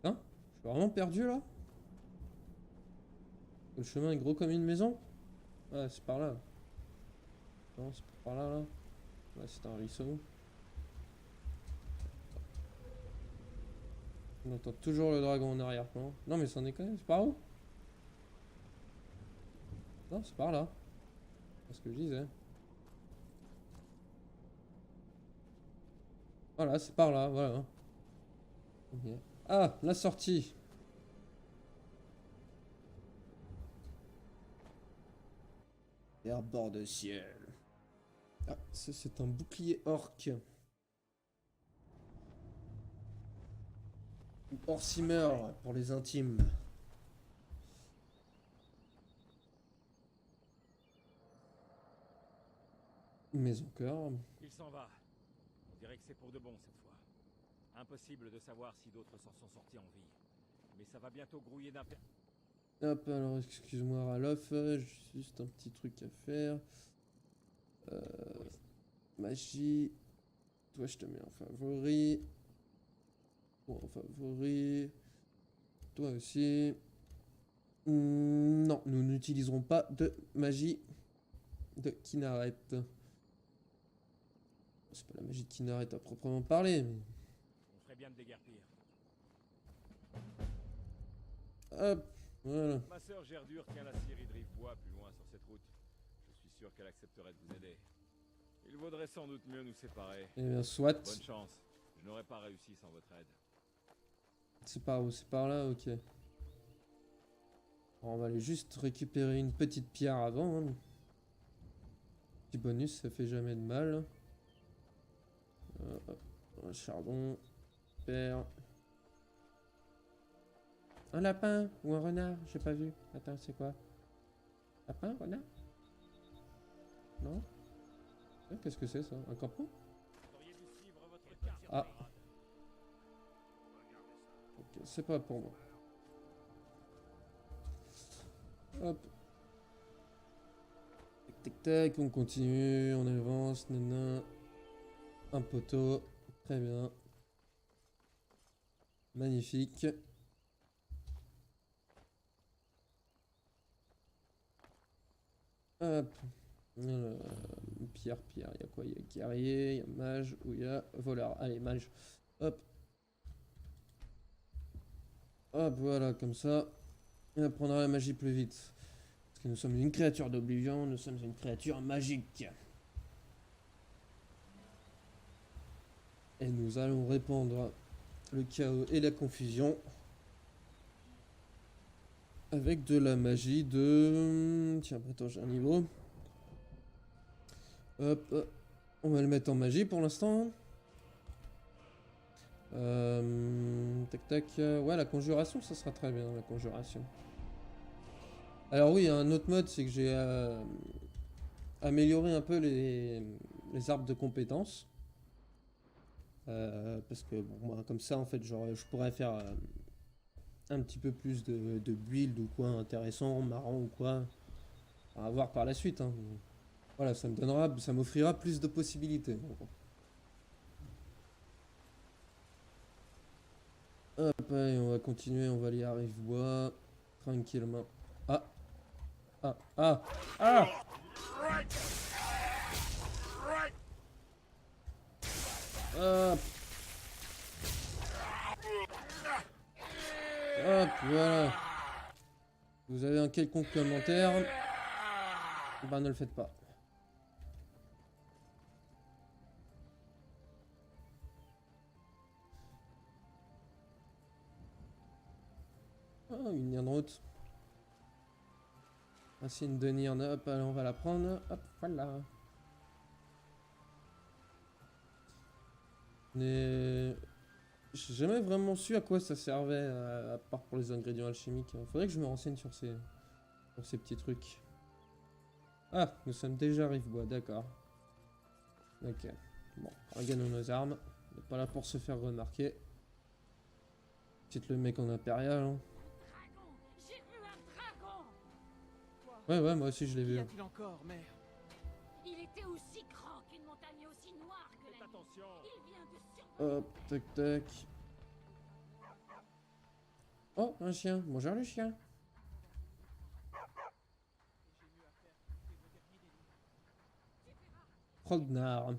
Hein? Je suis vraiment perdu là? Le chemin est gros comme une maison? Ouais, c'est par là. Non, c'est pas par là, là. Ouais, c'est un ruisseau. On entend toujours le dragon en arrière-plan. Non, mais c'en est quand même, c'est par où? Non, c'est par là. C'est ce que je disais. Voilà, c'est par là, voilà. Ok. Ah, la sortie. Et à bord de ciel. Ah, ça c'est un bouclier orc. Ou Orsimer pour les intimes. Mais encore. Il s'en va. On dirait que c'est pour de bon cette fois. Impossible de savoir si d'autres s'en sont sortis en vie. Mais ça va bientôt grouiller d'un per... Hop, alors excuse-moi Ralof, j'ai juste un petit truc à faire. Oui, Magie. Toi je te mets en favori. Toi en favori. Toi aussi. Non, nous n'utiliserons pas de magie de Kinaret. C'est pas la magie de Kinaret à proprement parler, mais... on ferait bien de déguerpir. Hop, voilà. Ma sœur Gerdur tient la scierie de Rivebois plus loin sur cette route. Je suis sûr qu'elle accepterait de vous aider. Il vaudrait sans doute mieux nous séparer. Eh bien, soit. Bonne chance. Je n'aurais pas réussi sans votre aide. C'est par où? C'est par là? Ok. Alors, on va aller juste récupérer une petite pierre avant. Hein. Petit bonus, ça fait jamais de mal. Hop, un charbon. Pierre. Un lapin ou un renard? J'ai pas vu. Attends, c'est quoi? Lapin? Renard? Non? Qu'est-ce que c'est ça? Un campement? Vous auriez dû suivre votre carte, Ah, camarade. ok, c'est pas pour moi. Hop. Tac, tac, tac, on continue, on avance, nana. Un poteau, très bien. Magnifique. Hop. Alors, pierre, pierre, il y a quoi? Il y a guerrier, il y a mage, ou il y a voleur. Allez, mage. Hop. Hop, voilà, comme ça. Et on prendra la magie plus vite. Parce que nous sommes une créature d'oblivion, nous sommes une créature magique. Et nous allons répandre le chaos et la confusion avec de la magie de... Tiens, attends, j'ai un niveau. Hop, on va le mettre en magie pour l'instant. Tac tac, ouais, la conjuration, ça sera très bien, la conjuration. Alors oui, il y a un autre mode, c'est que j'ai amélioré un peu les arbres de compétences. Parce que bon, moi, comme ça, en fait, genre, je pourrais faire un petit peu plus de build ou quoi intéressant, marrant ou quoi. À voir par la suite. Hein. Voilà, ça me donnera, ça m'offrira plus de possibilités. Hop, allez, on va continuer, on va aller à Rive-Bois, tranquillement. Ah, ah, ah, ah! Hop, hop, voilà. Vous avez un quelconque commentaire, bah ne le faites pas. Ah, une Nirnroute. Racine de Nirn, hop, allez, on va la prendre. Hop, voilà. Mais j'ai jamais vraiment su à quoi ça servait, à part pour les ingrédients alchimiques. Faudrait que je me renseigne sur ces petits trucs. Ah, nous sommes déjà Rive-Bois, d'accord. Ok. Bon, regardons nos armes. On n'est pas là pour se faire remarquer. Peut-être le mec en impérial. Hein. Dragon! J'ai vu un dragon! Quoi? Ouais, ouais, moi aussi je l'ai Qu'y vu. a-t-il encore, mère? Il était aussi grand qu'une montagne et aussi noire que Faites la nuit. attention. Il vient de survoler. Hop, tac, tac. Oh, un chien. Bonjour le chien. Et j'ai mieux à faire que vos derniers délires. Frognar.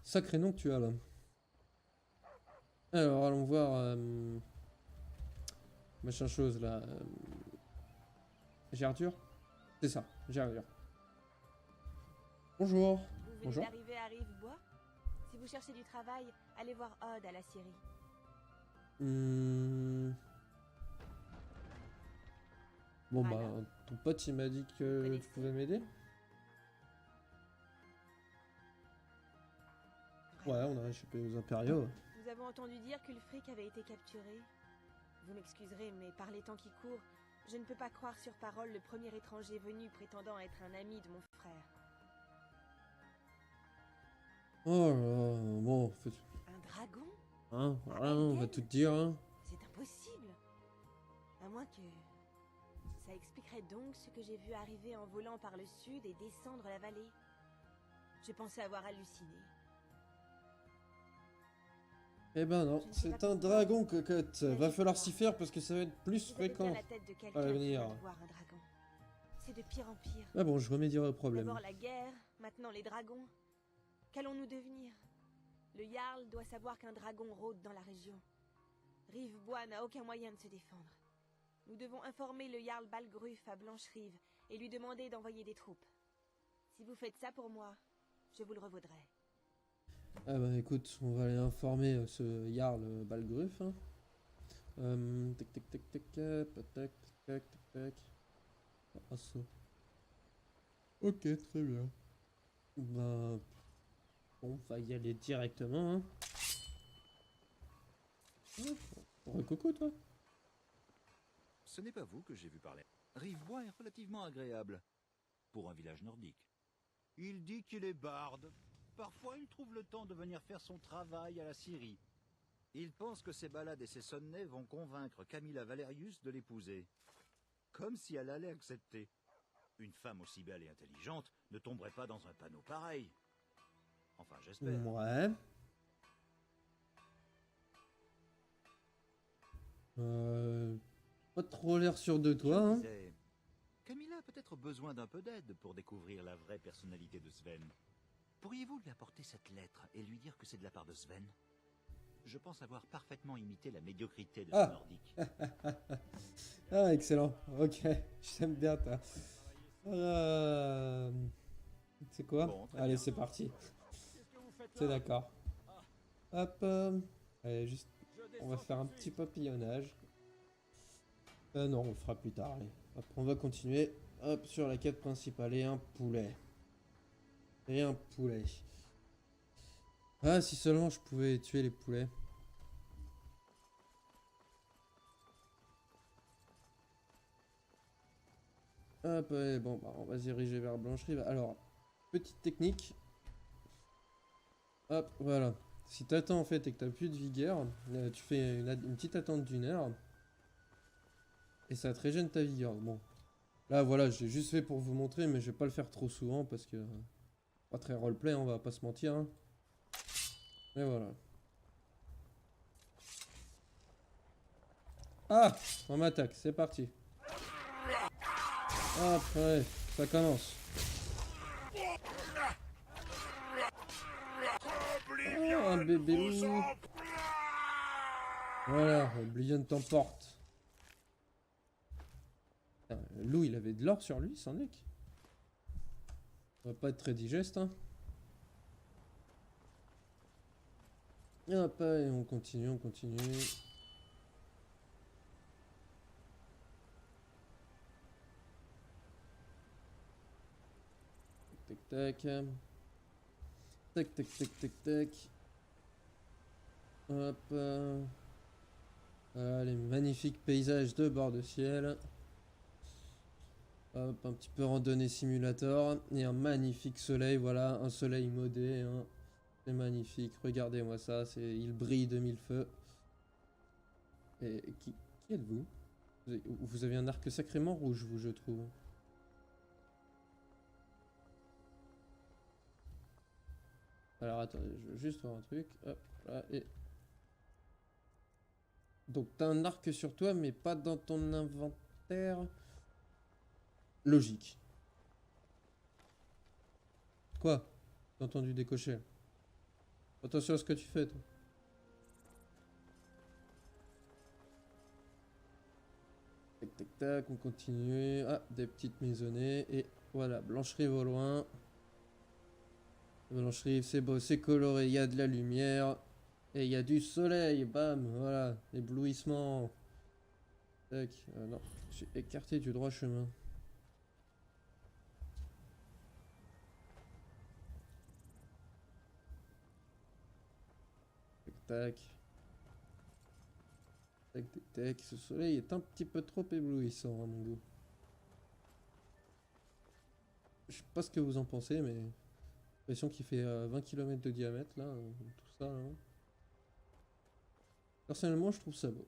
Sacré nom que tu as là. Alors, allons voir... machin chose là. Gerdure. C'est ça, Gerdure. Bonjour. Vous venez Bonjour. d'arriver à Rivebois? Si vous cherchez du travail, allez voir Odd à la scierie. Bon Voilà. bah, ton pote il m'a dit Vous que connaissez. tu pouvais m'aider. Ouais, on a échappé aux impériaux. Nous avons entendu dire qu'Ulfric avait été capturé. Vous m'excuserez, mais par les temps qui courent, je ne peux pas croire sur parole le premier étranger venu prétendant être un ami de mon frère. Oh là là, bon, Un dragon? hein, voilà, on va tout te dire, hein. C'est impossible. À moins que... Ça expliquerait donc ce que j'ai vu arriver en volant par le sud et descendre la vallée. Je pensais avoir halluciné. Eh ben non, Je ne sais c'est pas un pourquoi. dragon, cocotte. Mais Va je falloir crois. s'y faire parce que ça va être plus Vous avez bien fréquent. la tête de quelqu'un à qui l'avenir. vient de voir un dragon. C'est de pire en pire. Ah bon, je remédierai au problème. D'abord la guerre, maintenant les dragons. Qu'allons-nous devenir? Le Jarl doit savoir qu'un dragon rôde dans la région. Rivebois n'a aucun moyen de se défendre. Nous devons informer le Jarl Balgruf à Blancherive et lui demander d'envoyer des troupes. Si vous faites ça pour moi, je vous le revaudrai. Ah bah écoute, on va aller informer ce Jarl Balgruf. Hein. Tac tac tac tac, tac tac tac tac. Ah ça. Ok, très bien. Bah... Bon, on va y aller directement, hein. Recoco, toi. Ce n'est pas vous que j'ai vu parler. Rivebois est relativement agréable pour un village nordique. Il dit qu'il est barde. Parfois, il trouve le temps de venir faire son travail à la Syrie. Il pense que ses balades et ses sonnets vont convaincre Camilla Valerius de l'épouser. Comme si elle allait accepter. Une femme aussi belle et intelligente ne tomberait pas dans un panneau pareil. Enfin, j'espère. Ouais. Pas trop l'air sûr de toi, Je hein. disais, Camilla a peut-être besoin d'un peu d'aide pour découvrir la vraie personnalité de Sven. Pourriez-vous lui apporter cette lettre et lui dire que c'est de la part de Sven? Je pense avoir parfaitement imité la médiocrité de ce Ah. nordique. Ah, excellent. Ok, j'aime bien ta. C'est quoi? Bon, très Allez, bien. c'est parti. Qu'est-ce que vous faites C'est là? d'accord. Hop. Allez, juste. On va faire un petit papillonnage. Non, on le fera plus tard. Allez. Hop, on va continuer. Hop, sur la quête principale. Et un poulet. Et un poulet. Ah, si seulement je pouvais tuer les poulets. Hop, ouais, bon, bah, on va se diriger vers Blancherive. Alors, petite technique. Hop, voilà. Si t'attends en fait et que t'as plus de vigueur, tu fais une petite attente d'une heure. Et ça te régène ta vigueur. Bon. Là, voilà, j'ai juste fait pour vous montrer, mais je vais pas le faire trop souvent parce que... pas très roleplay, on va pas se mentir. Hein. Et voilà. Ah, on m'attaque, c'est parti. Hop, ouais, ça commence. Oh, un bébé loup. Voilà, Oblivion t'emporte. Putain, le loup, il avait de l'or sur lui, sans deck. Ça va pas être très digeste, hein. Et hop, et on continue, on continue. Tac, tac, tac. Tac, tac, tac, tac, tac. Hop. Voilà, les magnifiques paysages de bord de ciel. Hop, un petit peu randonnée simulator. Et un magnifique soleil, voilà, un soleil modé. Hein. C'est magnifique, regardez-moi ça, il brille de mille feux. Et qui êtes-vous? Vous avez un arc sacrément rouge, vous, je trouve. Alors attendez, je veux juste voir un truc. Hop, là, et... Donc t'as un arc sur toi, mais pas dans ton inventaire. Logique. Quoi? J'ai entendu décocher. Attention à ce que tu fais, toi. Tac, tac, tac, on continue. Ah, des petites maisonnées. Et voilà, Blancherie au loin. Blancherie, c'est beau, c'est coloré, il y a de la lumière. Et il y a du soleil, bam, voilà, éblouissement. Tac, non, je suis écarté du droit chemin. Tac, tac. Tac, tac, tac. Ce soleil est un petit peu trop éblouissant à mon goût. Je sais pas ce que vous en pensez, mais j'ai l'impression qu'il fait 20 km de diamètre là, tout ça. Là. Personnellement, je trouve ça beau.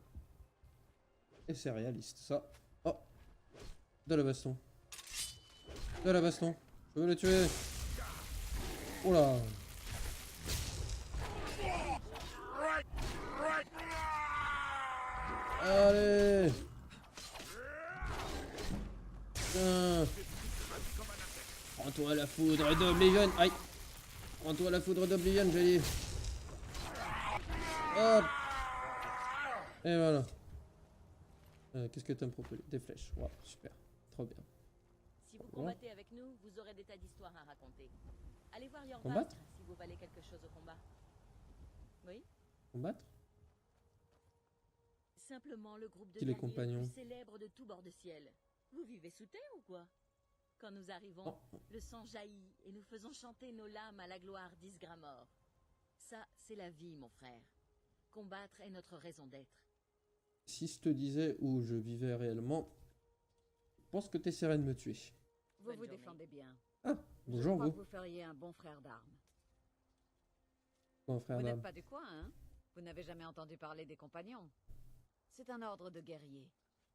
Et c'est réaliste, ça. Oh, de la baston. De la baston. Je veux le tuer. Oh là. Allez. Putain. Prends-toi la foudre d'Oblivion. Aïe. Prends-toi la foudre d'Oblivion, j'ai dit. Hop. Et voilà. Qu'est-ce que tu as me proposer? Des flèches. Wow, super. Trop bien. Si vous combattez avec nous, vous aurez des tas d'histoires à raconter. Allez voir Yorvald Combattre? si vous valez quelque chose au combat. Oui? Combattre? Simplement le groupe de Qui les guerriers compagnons? le plus célèbre de tout bord de ciel. Vous vivez sous terre ou quoi? Quand nous arrivons, Non. le sang jaillit et nous faisons chanter nos lames à la gloire d'Isgramor. Ça, c'est la vie, mon frère. Combattre est notre raison d'être. Si je te disais où je vivais réellement, je pense que tu essaierais de me tuer. Vous Bonne vous journée. défendez bien. Ah, Je bonjour crois vous. que vous feriez un bon frère d'armes. Mon frère Vous n'êtes d'armes. pas du coin, hein? Vous n'avez jamais entendu parler des compagnons. C'est un ordre de guerriers,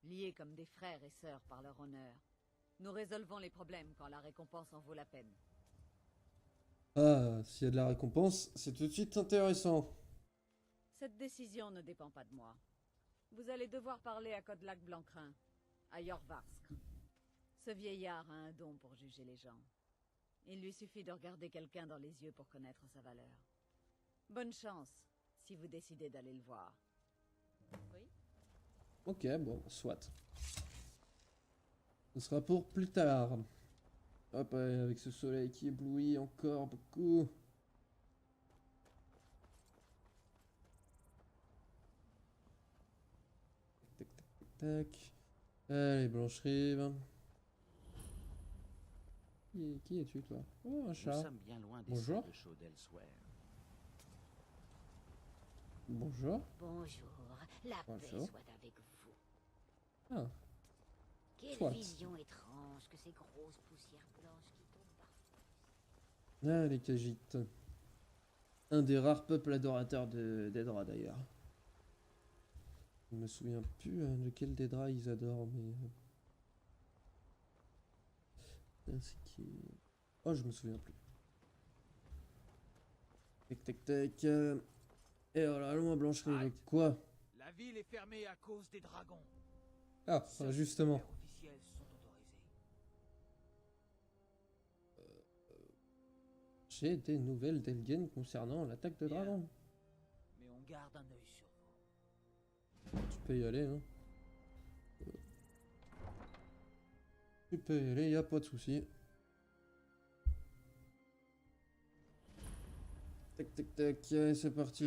liés comme des frères et sœurs par leur honneur. Nous résolvons les problèmes quand la récompense en vaut la peine. Ah, s'il y a de la récompense, c'est tout de suite intéressant. Cette décision ne dépend pas de moi. Vous allez devoir parler à Kodlak Blancrin, à Yorvarsk. Ce vieillard a un don pour juger les gens. Il lui suffit de regarder quelqu'un dans les yeux pour connaître sa valeur. Bonne chance, si vous décidez d'aller le voir. Oui? Ok, bon, soit. Ce sera pour plus tard. Hop, avec ce soleil qui éblouit encore beaucoup. Tac, tac, tac, tac. Allez, Blancherie. Qui es-tu, toi? Oh, un Nous chat. sommes bien loin des Bonjour. sables chauds d'Elsewhere. Bonjour. Bonjour, la paix Bonjour. soit avec vous. Ah, Quelle Soit. vision étrange que ces grosses poussières blanches qui tombent parfois. ah les Khajiits. Un des rares peuples adorateurs d'Edra, d'ailleurs. Je me souviens plus lequel d'Edra ils adorent, mais... c'est qui... Oh, je me souviens plus. Tac, tac, tac. Et voilà, loin Blancherie, avec quoi? La ville est fermée à cause des dragons. Ah, Seuls justement. les officiels sont autorisés. J'ai des nouvelles d'Elgen concernant l'attaque de Bien. dragon. Mais on garde un œil sur vous. Tu peux y aller, hein. Tu peux y aller, y a pas de souci. Tac, tac, tac, c'est parti.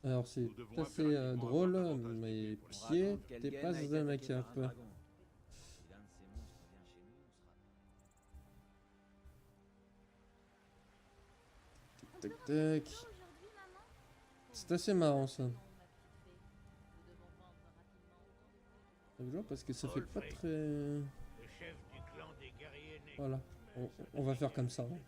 Alors c'est tout à fait drôle, mes pieds dépassent de ma cape. Si l'un de ces monstres vient chez nous, on sera... Tac, tac. Aujourd'hui, maman? C'est assez marrant ça. Ma petite fée, nous devons vendre rapidement autant de C'est drôle parce que ça fait pas Olfrey. très... Le chef du clan des guerriers nés. Voilà, on va faire comme ça. Hein.